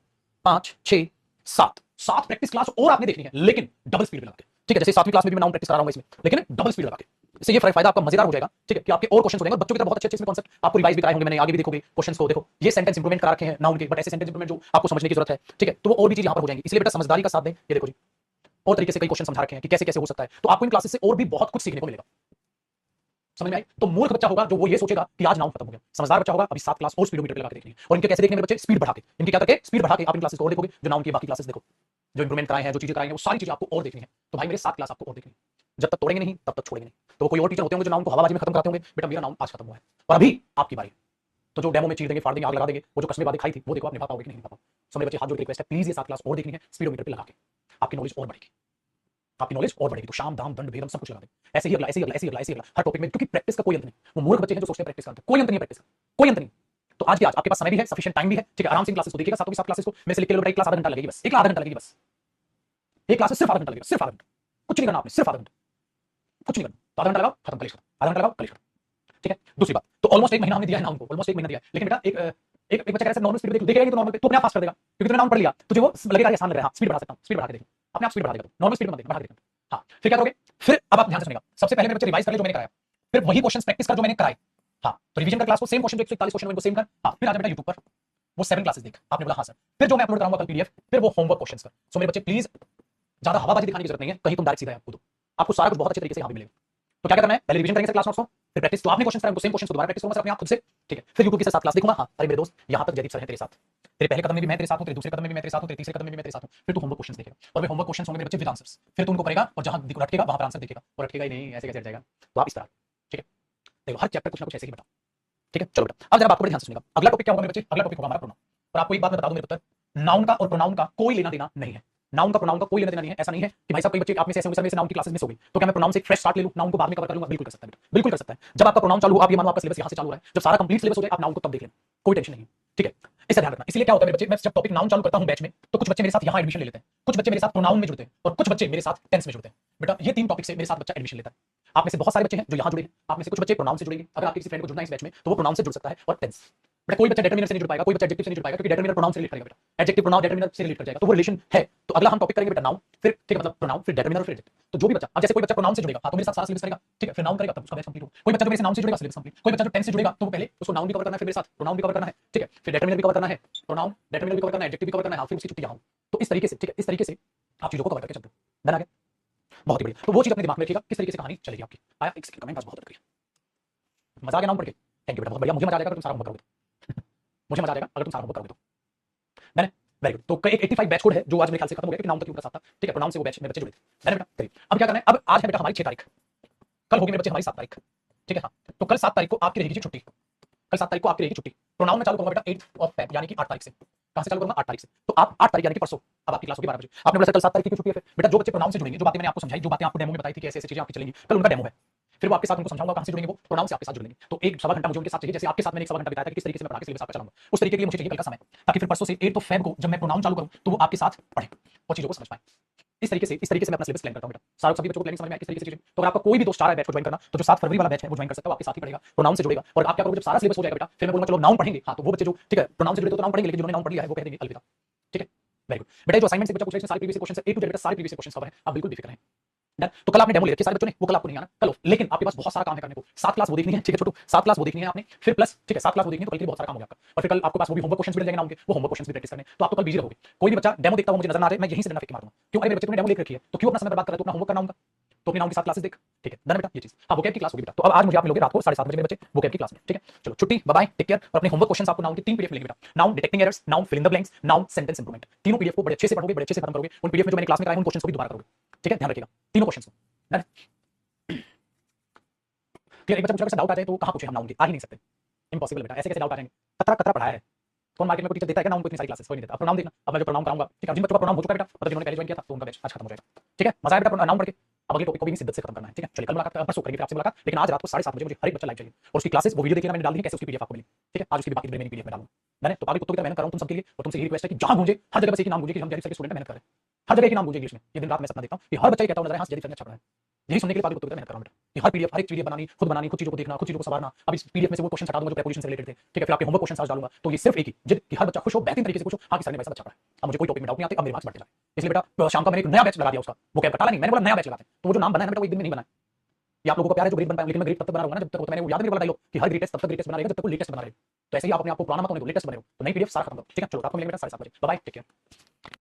5 6 7, 7 प्रैक्टिस क्लास और आपने देखनी है, लेकिन डबल स्पीड में लगा के, ठीक है। जैसे 7वीं क्लास में भी मैं नाउन प्रैक्टिस करा रहा हूं इसमें, लेकिन डबल स्पीड लगा के, इससे ये फायदा आपका मजेदार हो जाएगा, ठीक है, कि आपके और क्वेश्चन हो जाएंगे, बच्चों की तरह बहुत अच्छे इसमें कॉन्सेप्ट आपको रिवाइज भी कराए होंगे मैंने, आगे भी देखोगे क्वेश्चंस को, देखो ये सेंटेंस इंप्रूवमेंट करा रखे हैं नाउन के, बट ऐसे सेंटेंस इंप्रूवमेंट जो आपको समझने की जरूरत है, ठीक है, तो वो और भी चीज यहां पर हो जाएंगी, इसलिए बेटा समझदारी का साथ दें। ये देखो जी, और तरीके से कई क्वेश्चन समझा रखे हैं कि कैसे कैसे हो सकता है, तो आपको इन क्लासेस से और भी बहुत कुछ सीखने को मिलेगा। समझ में आई? तो मूर्ख बच्चा होगा जो वो ये सोचेगा कि आज नाउन खत्म हो गया, समझदार बच्चा होगा अभी 7 क्लास और स्पीडोमीटर लगा के देखनी है। और इनके कैसे देखने मेरे बच्चे, स्पीड बढ़ा के, इनके क्या करके स्पीड बढ़ा के आप इन क्लासेस को और देखोगे, जो नाउन की बाकी क्लासेस देखो, जो इंप्रूवमेंट कराए हैं, जो चीजें कराई हैं, वो सारी चीजें आपको और देखनी है। तो भाई मेरे 7 क्लास आपको और देखनी है, जब तक तोड़ेंगे नहीं तब तक छोड़ेंगे नहीं। तो कोई और टीचर होते होंगे जो नाउन को हवाबाजी में खत्म कराते होंगे, बेटा मेरा नाउन आज खत्म हुआ है और अभी आपकी बारी। तो जो डेमो में चीर देंगे, फाड़ देंगे, आग लगा देंगे, वो जो कसमें बातें खाई थी, वो देखो आप निभा पाओगे कि नहीं निभा पाओगे। सो मेरे बच्चे हाथ जोड़ के रिक्वेस्ट है, प्लीज ये 7 क्लास और देखनी है स्पीडोमीटर पे लगा के, आपकी नॉलेज और बढ़ेगी, आपकी नॉलेज और बढ़ेगी। तो शाम दाम दंड भेदम सब कुछ लगा दें, ऐसे ही अगला, ऐसे ही अगला, ऐसे ही अगला, ऐसे ही अगला, हर टॉपिक में, क्योंकि प्रैक्टिस का कोई अंत नहीं। वो मूर्ख बच्चे हैं जो सोचते हैं प्रैक्टिस का अंत है, कोई अंत नहीं है प्रैक्टिस का, कोई अंत नहीं। तो आज के आज आपके पास समय भी है, सफिशिएंट टाइम भी है, ठीक है, आराम से क्लासेस को देखिएगा, सातों की 7 क्लासेस को मेरे से लिख के लो, एक क्लास आधा घंटा लगेगी बस, एक आधा घंटा लगेगी बस, एक क्लास सिर्फ आधा घंटा लगेगा, सिर्फ आधा घंटा, कुछ नहीं करना आपने, सिर्फ आधा घंटा, कुछ नहीं करना, तो आधा घंटा लगाओ, खत्म, कलिश खत्म, आधा घंटा लगाओ, कलिश खत्म, ठीक है। दूसरी बात, तो ऑलमोस्ट 1 महीना हमने दिया है नाउन को, ऑलमोस्ट 1 महीना दिया है, लेकिन बेटा एक बच्चा कह रहा है नॉर्मल स्पीड देखेगा तो नॉर्मल पे तू अपने आप पास कर देगा, क्योंकि तूने नाउन पढ़ लिया, तुझे वो लगेगा आसान लग रहा है, हाँ स्पीड बढ़ा सकता हूं, स्पीड बढ़ा के देख, अपने आप स्पीड बढ़ा देगा, नॉर्मल स्पीड में मत देख, बढ़ा के देख, हाँ। फिर क्या करोगे, फिर अब आप ध्यान से सुनिएगा, सबसे पहले मेरे बच्चे रिवाइज कर ले जो मैंने कराया, फिर वही क्वेश्चंस प्रैक्टिस कर जो मैंने कराए, हाँ। तो रिवीजन कर क्लास को, सेम क्वेश्चन, 141 क्वेश्चन उनको सेम कर, हाँ। फिर आ जा बेटा यूट्यूब पर, वो 7 क्लासेस देख, आपने बोला हाँ सर, फिर जो मैं अपलोड कराऊंगा कल पीडीएफ, फिर वो होमवर्क क्वेश्चंस कर। सो मेरे बच्चे प्लीज ज्यादा हवाबाजी दिखाने की जरूरत नहीं है, कहीं तुम डायरेक्ट सीधा आपको, आपको सारा कुछ बहुत अच्छे तरीके से यहाँ भी मिलेगा। तो क्या करना है, पहले रिवीजन करेंगे सर क्लास नोट्स को, फिर प्रैक्टिस, तो आपने क्वेश्चन कराए उनको सेम क्वेश्चन को दोबारा प्रैक्टिस करूंगा सर अपने आप खुद से, ठीक है। फिर यूट्यूब के साथ क्लास देखूंगा, हाँ अरे मेरे दोस्त यहाँ तक जयदीप सर है तेरे साथ, तेरे पहले कदम में भी मैं तेरे साथ हूं, तेरे दूसरे कदम में भी मैं तेरे साथ हूं, तेरे तीसरे कदम में भी मैं तेरे साथ हूं, फिर तू होमवर्क क्वेश्चंस देखेगा, और वे होमवर्क क्वेश्चंस होंगे मेरे बच्चे विद आंसर्स, फिर तू उनको करेगा, और जहां अटकेगा वहां पर आंसर देखेगा, और अटकेगा ही नहीं, ऐसे कैसे हट जाएगा, तो आप इस तरह, ठीक है। देखो हर चैप्टर कुछ ना कुछ ऐसे ही बता, ठीक है। चलो बेटा अब जरा बात को बड़े ध्यान से सुनिएगा, अगला टॉपिक क्या होगा मेरे बच्चे, अगला टॉपिक होगा हमारा प्रोनाउन। और आपको एक बात मैं बता दूं मेरे पुत्र, नाउन का और प्रोनाउन का कोई लेना देना नहीं है, नाउन का प्रोनाउन का कोई लेना देना नहीं है। ऐसा नहीं है कि भाई साहब कोई बच्चे आप में से ऐसे होंगे सर मेरे से नाउन की क्लासेस मिस हो गई, तो क्या मैं प्रोनाउन से फ्रेश स्टार्ट ले लूं, नाउन को बाद में कवर कर लूंगा? बिल्कुल कर सकता है बेटा, बिल्कुल कर सकता है। जब आपका प्रोनाउन चालू हो, आप ये मानो आपका सिलेबस यहां से चालू हो रहा है, जब सारा कंप्लीट सिलेबस हो जाए आप नाउन को तब देख लें, कोई टेंशन नहीं है, ठीक है। इसका ध्यान रखना। इसलिए क्या होता है मेरे बच्चे, मैं जब टॉपिक नाउन चालू करता हूं बैच में, तो कुछ बच्चे मेरे साथ यहां एडमिशन ले लेते हैं, कुछ बच्चे मेरे साथ प्रोनाउन में जुड़ते हैं, और कुछ बच्चे मेरे साथ टेंस में जुड़ते हैं। बेटा ये 3 टॉपिक से मेरे साथ बच्चा एडमिशन लेता है। आप में से बहुत सारे बच्चे हैं जो यहां जुड़े हैं, आप में से कुछ बच्चे प्रोनाउन से जुड़ेंगे। अगर आपके किसी फ्रेंड को जुड़ना है इस बैच में, तो वो प्रोनाउन से जुड़ सकता है, और टेंस। बेटा कोई बच्चा डिटरमिनर से नहीं जुड़ पाएगा, कोई बच्चा एडजेक्टिव से नहीं जुड़ पाएगा, क्योंकि डिटरमिनर प्रोनाउन से रिलेट करेगा बेटा, एडजेक्टिव प्रोनाउन डिटरमिनर से रिलेट कर जाएगा, तो वो रिलेशन है। तो अगला हम टॉपिक करेंगे बेटा नाउन, फिर ठीक है, मतलब प्रोनाउन, फिर डिटरमिनर, फिर एडजेक्टिव। तो जो भी बच्चा, अब जैसे कोई बच्चा प्रोनाउन से जुड़ेगा, हाँ तो मेरे साथ सारा सिलेबस करेगा, ठीक है, फिर नाउन करेगा तब उसका बैच कंप्लीट होगा। कोई बच्चा जो मेरे से नाउन से जुड़ेगा, सिलेबस कंप्लीट। कोई बच्चा जो टेंस से जुड़ेगा, तो वो पहले उसको नाउन भी कवर करना है, फिर मेरे साथ प्रोनाउन भी कवर करना है, ठीक है, फिर डिटरमिनर भी कवर करना है, प्रोनाउन डिटरमिनर भी कवर करना है, एडजेक्टिव भी कवर करना है, हाँ फिर उसकी छुट्टी यहाँ। तो इस तरीके से, ठीक है, इस तरीके से आप चीजों को कवर करके चलते हो। डन आ गया, बहुत ही बढ़िया। तो वो चीज अपने दिमाग में रखिएगा किस तरीके से कहानी चलेगी आपकी। आया एक सेकंड, कमेंट आज बहुत बढ़िया, मजा आ गया नाउन पढ़ के, थैंक यू बेटा, बहुत बढ़िया। मुझे मजा आ जाएगा अगर तुम सारा होमवर्क करोगे तो मुझे मजा आ जाएगा अगर तुम सारा होमवर्क करोगे तो। डन है, वेरी गुड। तो एक 85 बैच कोड है जो आज मेरे ख्याल से खत्म हो गया, क्योंकि नाउन तक उनका साथ था, ठीक है, प्रोनाउन से वो बैच मेरे बच्चे जुड़े थे। डन है बेटा, करिए। अब क्या करना है, अब आज है बेटा हमारी 6 तारीख, कल होगी मेरे बच्चे हमारी 7 तारीख, ठीक है, हाँ। तो कल 7 तारीख को आपकी रहेगी छुट्टी, कल 7 तारीख को आपकी रहेगी छुट्टी। प्रोनाउन में चालू करूंगा बेटा 8 ऑफ फेब, यानी कि 8 तारीख से। कहां से चालू करूंगा? 8 तारीख से। तो आप 8 तारीख यानी कि परसों, अब आपकी क्लास होगी 12 बजे। आपने बोला कल 7 तारीख की छुट्टी है, फिर बेटा जो बच्चे प्रोनाउन से जुड़ेंगे, जो बातें मैंने आपको समझाई, जो बातें आपको डेमो में बताई थी कि ऐसे ऐसे चीजें आपकी चलेंगी, कल उनका डेमो है। फिर वो आपके साथ उनको समझाऊंगा, कहां से जुड़ेंगे वो, प्रोनाउन से आपके साथ जुड़ेंगे। तो एक सवा घंटा मुझे उनके साथ चाहिए, जैसे आपके साथ मैंने एक सवा घंटा बिताया था कि किस तरीके से मैं पढ़ा के सिलेबस आपका चलाऊंगा, उस तरीके के लिए मुझे चाहिए कल का समय, ताकि फिर परसों से 8 ऑफ फेब को जब मैं प्रोनाउन चालू करूं तो वो आपके साथ पढ़े और चीजों को समझ पाए। इस तरीके से मैं अपना सिलेबस प्लान करता हूं बेटा, सारे सभी बच्चों को प्लानिंग समझ में आए किस तरीके से चीजें। तो अगर आपका कोई भी दोस्त चाह रहा है बैच को ज्वाइन करना, तो जो 7 फरवरी वाला बैच है वो ज्वाइन कर सकता है, आपके साथ ही पढ़ेगा, प्रोनाउन से जुड़ेगा। और आप क्या करोगे, जब सारा सिलेबस हो जाएगा बेटा, फिर मैं बोलूंगा चलो नाउन पढ़ेंगे, हाँ तो वो बच्चे जो ठीक है प्रोनाउन से जुड़े तो नाउन पढ़ेंगे, लेकिन जिन्होंने नाउन पढ़ लिया है वो कह देंगे अलविदा, ठीक है, वेरी गुड। बेटा जो असाइनमेंट से बच्चा पूछ रहे हैं सारे प्रीवियस क्वेश्चन से, A to Z बेटा सारे प्रीवियस क्वेश्चन कवर है, आप बिल्कुल बेफिक्र रहें। डन। तो कल आपने डेमो ले रखी है सारे बच्चों ने, वो कल आपको नहीं आना, कल लेकिन आपके पास बहुत सारा काम है करने को। 7 क्लास वो देखनी है, ठीक है छोटू, 7 क्लास वो देखनी है आपने, फिर प्लस ठीक है 7 क्लास वो देखनी है, तो कल के लिए बहुत सारा काम हो गया आपका। और फिर कल आपके पास वो भी होमवर्क क्वेश्चंस भी मिल जाएंगे ना उनके, वो होमवर्क क्वेश्चंस भी प्रैक्टिस करने, तो आप तो कल बिजी रहोगे। कोई भी बच्चा डेमो देखता हुआ मुझे नजर ना आ जाए, मैं यहीं से डंडा फेंक के मार दूंगा। क्यों? अरे मेरे बच्चे तुमने डेमो लेकर रखी है, तो क्यों अपना समय बर्बाद कर रहे हो? तो अपना होमवर्क करना होगा, तो अपने नाम की 7 क्लासेस देख, ठीक है डन बेटा ये चीज। हाँ वोकैब की क्लास होगी बेटा, तो अब आज मुझे आप मिलोगे रात को 7:30 बजे मेरे बच्चे वोकैब की क्लास में, ठीक है चलो छुट्टी, बाय बाय, टेक केयर। और अपने होमवर्क क्वेश्चंस आपको नाउन के 3 पीडीएफ मिलेंगे बेटा, noun detecting errors, noun fill in the blanks, noun sentence improvement. तीनों पीडीएफ को बड़े अच्छे से पढ़ोगे, बड़े अच्छे से खत्म करोगे। उन पीडीएफ में जो मैंने क्लास में कराए उन क्वेश्चंस को भी दोबारा करोगे, ठीक है ध्यान रखिएगा तीनों क्वेश्चंस को, डन क्लियर। एक बच्चा पूछा डाउट आ जाए तो कहां पूछे हम नाउन के, आ ही नहीं सकते, इम्पॉसिबल बेटा, ऐसे कैसे डाउट आ जाएंगे? कतरा कतरा पढ़ाया है, कौन मार्केट में कोई टीचर देता है क्या नाउन को इतनी सारी क्लासेस? कोई नहीं देता। अब प्रोनाउन देखना, अब मैं जो प्रोनाउन कराऊंगा, ठीक है जिन बच्चों का प्रोनाउन हो चुका है बेटा, मतलब जिन्होंने पहले ज्वाइन किया था, तो उनका बैच आज खत्म हो जाएगा, ठीक है मजा आया बेटा नाउन पढ़ के। अब अगले टॉपिक को भी शिद्दत से खत्म करना है, ठीक है चलिए कल मुलाकात, परसों करेंगे फिर आपसे मुलाकात, लेकिन आज रात को 7:30 बजे मुझे हर एक बच्चा लाइव चाहिए, और उसकी क्लासेस वो वीडियो देखिए मैंने डाल दी है, कैसे उसकी पीडीएफ आपको मिली, ठीक है आज उसकी बाकी रिमेनिंग पीडीएफ में डालूंगा। मैंने तो पागल कुत्तों की तरह मेहनत कर रहा हूं तुम सबके लिए, और तुमसे यही रिक्वेस्ट है कि जहां गूंजे हर जगह बस एक ही नाम गूंजे कि हम जयदीप सर के स्टूडेंट मेहनत कर रहे हैं, हर जगह एक ही नाम गूंजे इंग्लिश में। ये दिन रात मैं सपना देखता हूं कि हर बच्चा ये कहता हुआ नजर है, हां जयदीप सर ने अच्छा पढ़ाया है। यही सुनने के लिए पागल कुत्तों की तरह मेहनत कर रहा हूं बेटा, कि हर पीडीएफ, हर एक पीडीएफ बनानी, खुद बनानी, खुद चीजों को देखना, खुद चीजों को संवारना। अब इस पीडीएफ में से वो क्वेश्चन हटा दूंगा जो प्रीपोजिशन से रिलेटेड थे, ठीक है फिर आपके होमवर्क क्वेश्चन आज डालूंगा, तो ये सिर्फ एक ही जिद कि हर बच्चा खुश हो, बेहतरीन तरीके से खुश हो, हां कि सर ने वैसा अच्छा पढ़ाया। अब मुझे कोई टॉपिक में डाउट नहीं आते, अब मेरे मार्क्स बढ़ते जाए। इसलिए बेटा शाम का मैंने एक नया बैच लगा दिया उसका, वो क्या टाला नहीं, मैंने बोला नया बैच लगाते हैं, तो वो जो नाम बना है ना बेटा वो एक दिन में नहीं बना। ये आप लोगों को प्यार है जो ग्रेड बन पाए, लेकिन मैं ग्रेड तब तक बना रहूंगा ना जब तक, मैंने वो याद नहीं वाला डायलॉग कि हर ग्रेटेस्ट तब तक ग्रेटेस्ट बना रहेगा जब तक वो लेटेस्ट बना रहेगा। तो ऐसे ही आप अपने आप को पुराना मत होने दो, लेटेस्ट बने रहो। तो नई पीडीएफ सारा खत्म करो, ठीक है चलो रात को मिलेंगे बेटा 7:30 बजे, बाय बाय टेक केयर।